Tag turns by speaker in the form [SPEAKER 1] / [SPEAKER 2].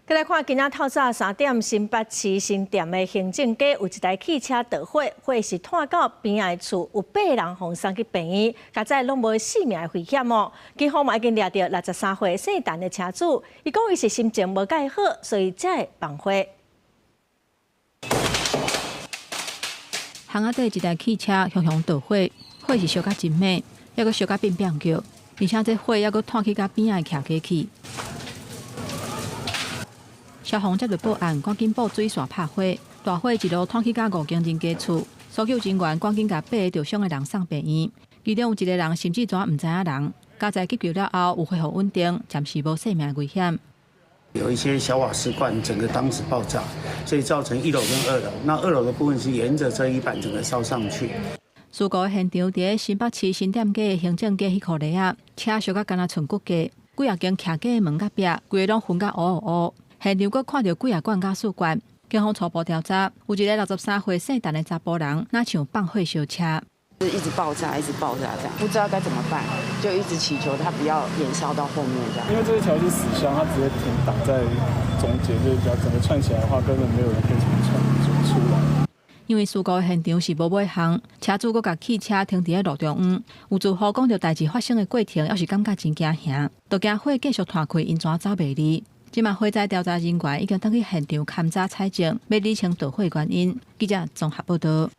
[SPEAKER 1] 再来看今仔透早3点，新北市新店的行政街有一台汽车着火，火是炭到边仔厝，有8人被送去病院，加在拢无性命的危险哦。警方嘛已经抓到63岁姓陈的车主，伊讲伊是心情无介好，所以才会放火。
[SPEAKER 2] 巷仔底一台汽车熊熊着火，火是烧甲真猛，还阁烧甲变叫，而且这火还阁炭去甲边仔徛过去。 消防接到报案，赶紧布水线拍火，大火一路传去甲5间人家厝。搜救人员赶紧甲8个受伤的人送病院，其中有1个人甚至全唔知影人。家在急救了后，有恢复稳定，暂时无生命危险。
[SPEAKER 3] 有一些小瓦斯罐整个当时爆炸，所以造成1楼跟2楼。那2楼的部分是沿着遮衣板整个烧上去。
[SPEAKER 2] 事故现场伫新北市新店街的行政街迄块地啊，车烧甲干那剩骨架，几啊间徛架的门甲壁，规个拢熏甲乌乌。 现场阁看到几啊罐加速罐，警方初步调查，有一个63岁姓陈的查甫人，哪像放火烧车，
[SPEAKER 4] 一直爆炸，一直爆炸，这样不知道该怎么办，就一直祈求他不要延烧到后面这样。
[SPEAKER 5] 因为这一条是死巷，它直接停挡在中间，就是只要整个串起来的话，根本没有人可以从串出来。
[SPEAKER 2] 因为事故现场是无尾巷，车主阁甲汽车停伫路中央，有住户讲到代志发生的过程，要是感觉真惊吓，就惊火继续传开，因怎走袂离。 今嘛火灾调查人员已经登去现场勘查采证，要理清导火原因。记者综合报道。